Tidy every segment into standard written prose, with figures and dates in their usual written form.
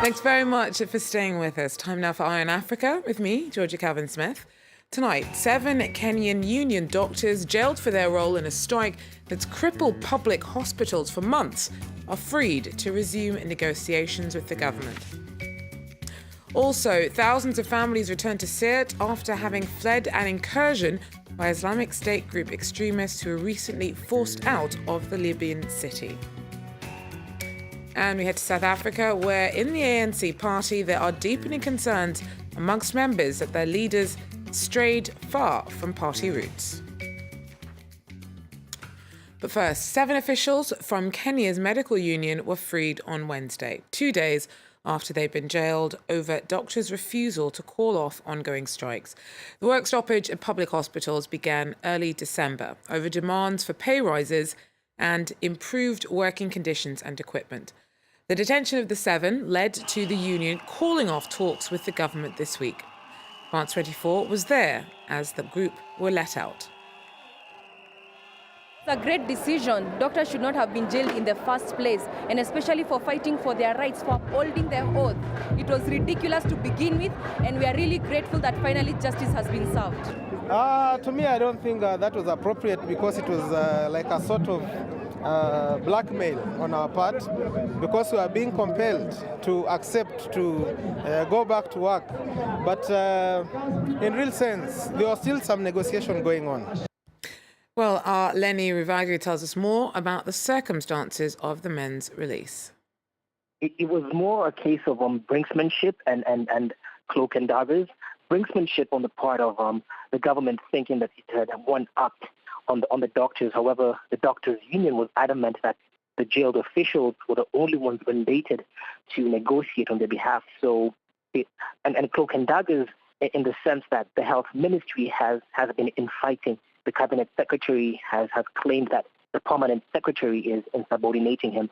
Thanks very much for staying with us. Time now for Eye on Africa with me, Georgia Calvin-Smith. Tonight, 7 Kenyan union doctors jailed for their role in a strike that's crippled public hospitals for months are freed to resume negotiations with the government. Also, thousands of families return to Sirte after having fled an incursion by Islamic State group extremists who were recently forced out of the Libyan city. And we head to South Africa, where in the ANC party there are deepening concerns amongst members that their leaders strayed far from party roots. But first, 7 officials from Kenya's medical union were freed on Wednesday, 2 days after they'd been jailed over doctors' refusal to call off ongoing strikes. The work stoppage at public hospitals began early December over demands for pay rises and improved working conditions and equipment. The detention of the 7 led to the union calling off talks with the government this week. France 24 was there as the group were let out. It's a great decision. Doctors should not have been jailed in the first place, and especially for fighting for their rights, for upholding their oath. It was ridiculous to begin with, and we are really grateful that finally justice has been served. To me, I don't think that was appropriate, because it was like a sort of blackmail on our part, because we are being compelled to accept to go back to work. But in real sense, there was still some negotiation going on. Well, our Lenny Rivago tells us more about the circumstances of the men's release. It was more a case of brinksmanship and cloak and daggers. Brinksmanship on the part of the government, thinking that it had won up on the doctors. However, the doctors' union was adamant that the jailed officials were the only ones mandated to negotiate on their behalf. So, and cloak and daggers in the sense that the health ministry has been infighting. The cabinet secretary has claimed that the permanent secretary is insubordinating him.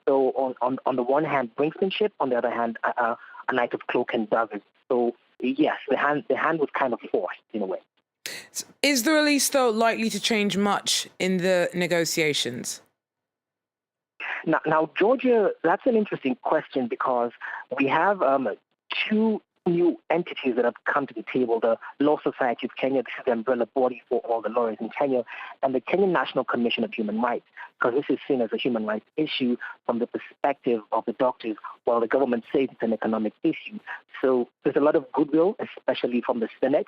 So on the one hand, brinksmanship, on the other hand, a night of cloak and daggers. So yes, the hand was kind of forced in a way. Is the release, though, likely to change much in the negotiations? Now, Georgia, that's an interesting question, because we have 2 new entities that have come to the table: the Law Society of Kenya, this is the umbrella body for all the lawyers in Kenya, and the Kenyan National Commission of Human Rights, because this is seen as a human rights issue from the perspective of the doctors, while the government says it's an economic issue. So there's a lot of goodwill, especially from the Senate.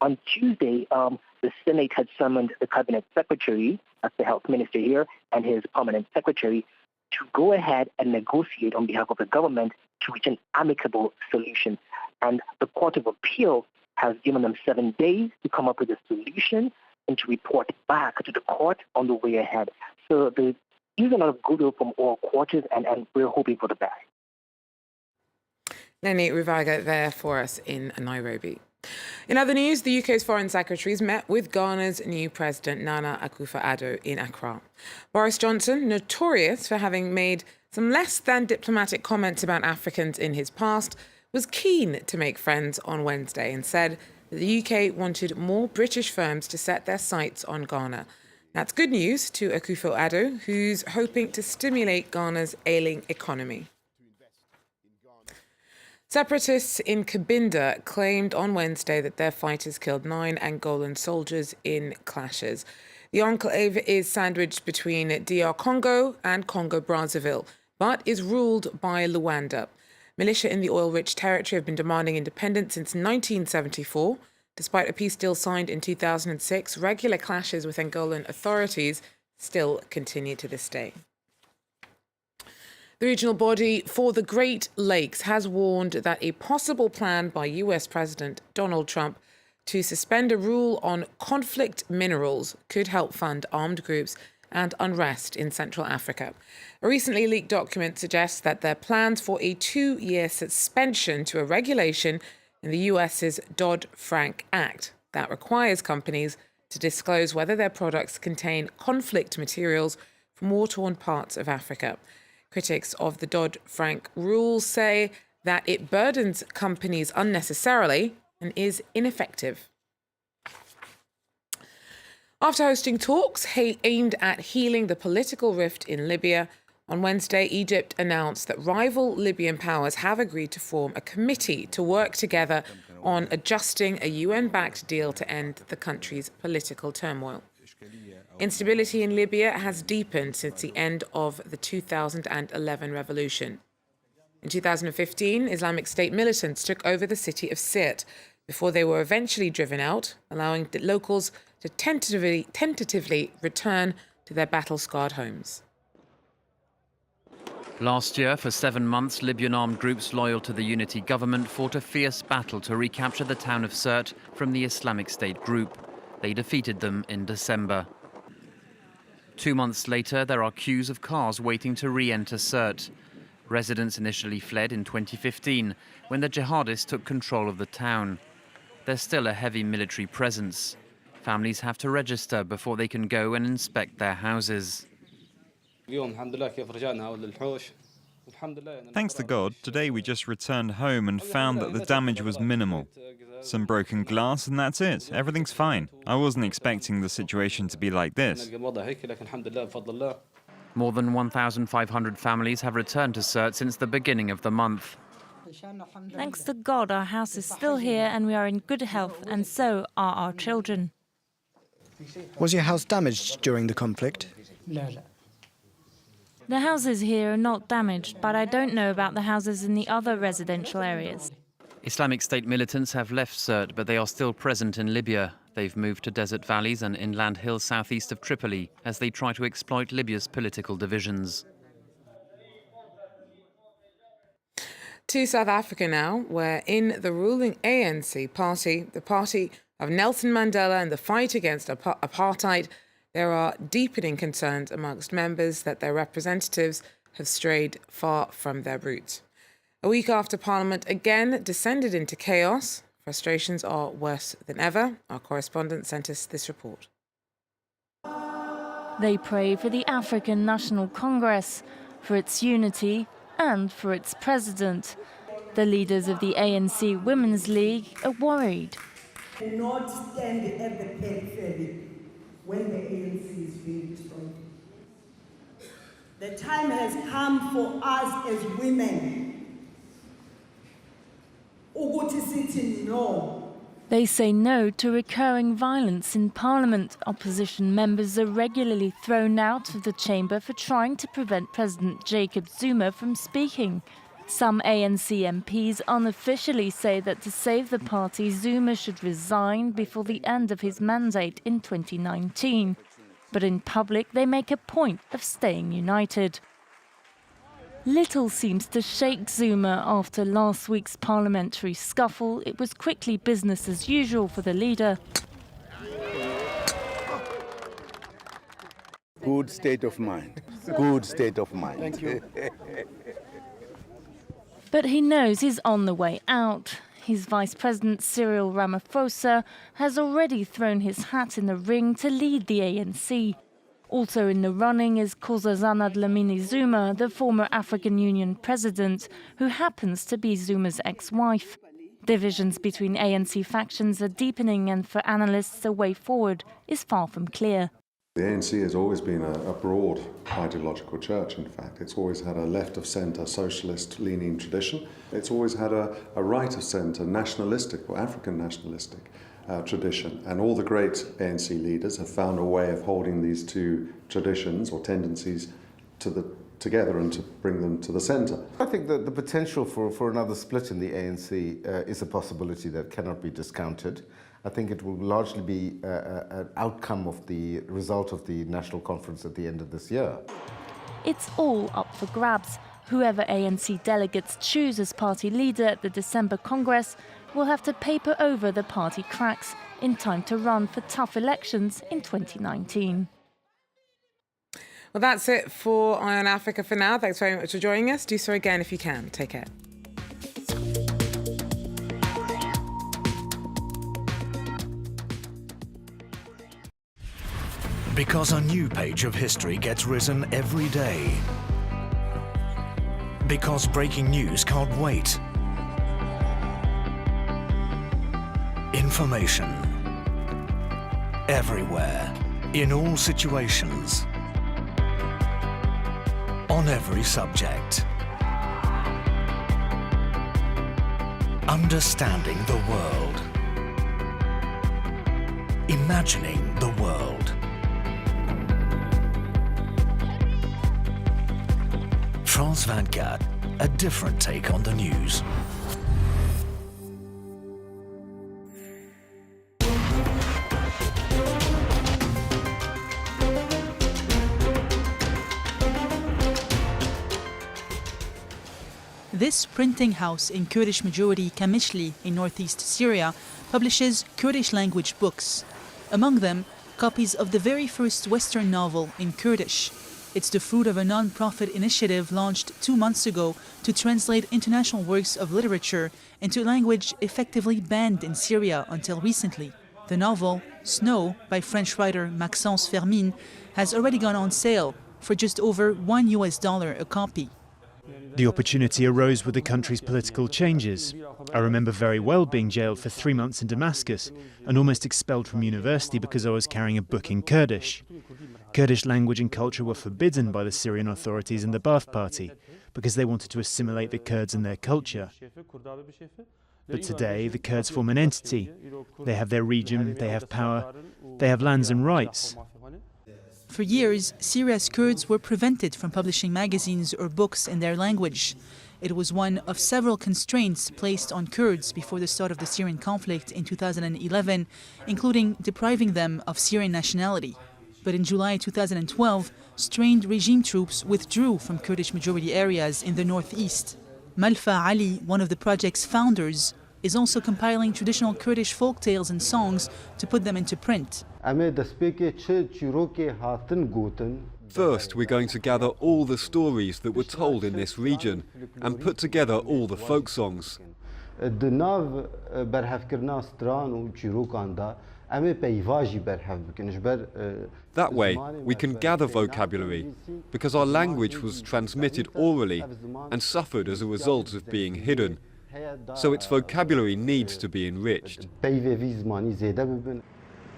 On Tuesday, the Senate had summoned the cabinet secretary, that's the health minister here, and his permanent secretary, to go ahead and negotiate on behalf of the government to reach an amicable solution. And the Court of Appeal has given them 7 days to come up with a solution and to report back to the court on the way ahead. So there's a lot of goodwill from all quarters, and we're hoping for the best. Lenny Rivago there for us in Nairobi. In other news, the UK's foreign secretaries met with Ghana's new president, Nana Akufo-Addo, in Accra. Boris Johnson, notorious for having made some less than diplomatic comments about Africans in his past, was keen to make friends on Wednesday and said that the UK wanted more British firms to set their sights on Ghana. That's good news to Akufo-Addo, who's hoping to stimulate Ghana's ailing economy. Separatists in Cabinda claimed on Wednesday that their fighters killed 9 Angolan soldiers in clashes. The enclave is sandwiched between DR Congo and Congo-Brazzaville, but is ruled by Luanda. Militia in the oil-rich territory have been demanding independence since 1974. Despite a peace deal signed in 2006, regular clashes with Angolan authorities still continue to this day. The regional body for the Great Lakes has warned that a possible plan by US President Donald Trump to suspend a rule on conflict minerals could help fund armed groups and unrest in Central Africa. A recently leaked document suggests that there are plans for a 2-year suspension to a regulation in the US's Dodd-Frank Act that requires companies to disclose whether their products contain conflict materials from war-torn parts of Africa. Critics of the Dodd-Frank rules say that it burdens companies unnecessarily and is ineffective. After hosting talks aimed at healing the political rift in Libya, On Wednesday, Egypt announced that rival Libyan powers have agreed to form a committee to work together on adjusting a UN-backed deal to end the country's political turmoil. Instability in Libya has deepened since the end of the 2011 revolution. In 2015, Islamic State militants took over the city of Sirte before they were eventually driven out, allowing the locals to tentatively return to their battle-scarred homes. Last year, for 7 months, Libyan armed groups loyal to the unity government fought a fierce battle to recapture the town of Sirte from the Islamic State group. They defeated them in December. 2 months later, there are queues of cars waiting to re-enter Sirte. Residents initially fled in 2015, when the jihadists took control of the town. There's still a heavy military presence. Families have to register before they can go and inspect their houses. Thanks to God, today we just returned home and found that the damage was minimal. Some broken glass and that's it. Everything's fine. I wasn't expecting the situation to be like this. More than 1,500 families have returned to Sirte since the beginning of the month. Thanks to God, our house is still here and we are in good health, and so are our children. Was your house damaged during the conflict? The houses here are not damaged, but I don't know about the houses in the other residential areas. Islamic State militants have left Sirte, but they are still present in Libya. They've moved to desert valleys and inland hills southeast of Tripoli as they try to exploit Libya's political divisions. To South Africa now, where in the ruling ANC party, the party of Nelson Mandela and the fight against apartheid, there are deepening concerns amongst members that their representatives have strayed far from their roots. A week after Parliament again descended into chaos, frustrations are worse than ever. Our correspondent sent us this report. They pray for the African National Congress, for its unity and for its president. The leaders of the ANC Women's League are worried. Do not stand at the periphery when the ANC is being destroyed. The time has come for us as women. No. They say no to recurring violence in Parliament. Opposition members are regularly thrown out of the chamber for trying to prevent President Jacob Zuma from speaking. Some ANC MPs unofficially say that to save the party, Zuma should resign before the end of his mandate in 2019. But in public, they make a point of staying united. Little seems to shake Zuma after last week's parliamentary scuffle. It was quickly business as usual for the leader. Good state of mind. Good state of mind. Thank you. But he knows he's on the way out. His Vice President Cyril Ramaphosa has already thrown his hat in the ring to lead the ANC. Also in the running is Nkosazana Dlamini-Zuma, the former African Union president, who happens to be Zuma's ex-wife. Divisions between ANC factions are deepening, and for analysts, the way forward is far from clear. The ANC has always been a broad ideological church, in fact. It's always had a left-of-centre socialist-leaning tradition. It's always had a right-of-centre nationalistic or African nationalistic tradition. And all the great ANC leaders have found a way of holding these two traditions or tendencies together and to bring them to the centre. I think that the potential for another split in the ANC is a possibility that cannot be discounted. I think it will largely be an outcome of the result of the National Conference at the end of this year. It's all up for grabs. Whoever ANC delegates choose as party leader at the December Congress will have to paper over the party cracks in time to run for tough elections in 2019. Well, that's it for Eye on Africa for now. Thanks very much for joining us. Do so again if you can. Take care. Because a new page of history gets written every day. Because breaking news can't wait. Information. Everywhere. In all situations. on every subject. Understanding the world. Imagining the world. France 24, a different take on the news. This printing house in Kurdish-majority Kamishli in northeast Syria publishes Kurdish-language books. Among them, copies of the very first Western novel in Kurdish. It's the fruit of a non-profit initiative launched 2 months ago to translate international works of literature into a language effectively banned in Syria until recently. The novel, Snow, by French writer Maxence Fermin, has already gone on sale for just over $1 a copy. The opportunity arose with the country's political changes. I remember very well being jailed for 3 months in Damascus and almost expelled from university because I was carrying a book in Kurdish. Kurdish language and culture were forbidden by the Syrian authorities and the Ba'ath Party because they wanted to assimilate the Kurds and their culture. But today, the Kurds form an entity. They have their region, they have power, they have lands and rights. For years, Syria's Kurds were prevented from publishing magazines or books in their language. It was one of several constraints placed on Kurds before the start of the Syrian conflict in 2011, including depriving them of Syrian nationality. But in July 2012, strained regime troops withdrew from Kurdish-majority areas in the northeast. Malfa Ali, one of the project's founders, is also compiling traditional Kurdish folk tales and songs to put them into print. First, we're going to gather all the stories that were told in this region and put together all the folk songs. That way, we can gather vocabulary, because our language was transmitted orally and suffered as a result of being hidden. So its vocabulary needs to be enriched.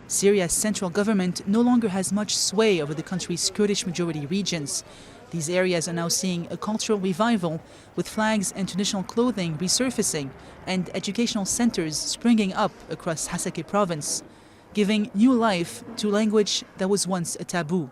Syria's central government no longer has much sway over the country's Kurdish-majority regions. These areas are now seeing a cultural revival, with flags and traditional clothing resurfacing and educational centers springing up across Hasake province, giving new life to language that was once a taboo.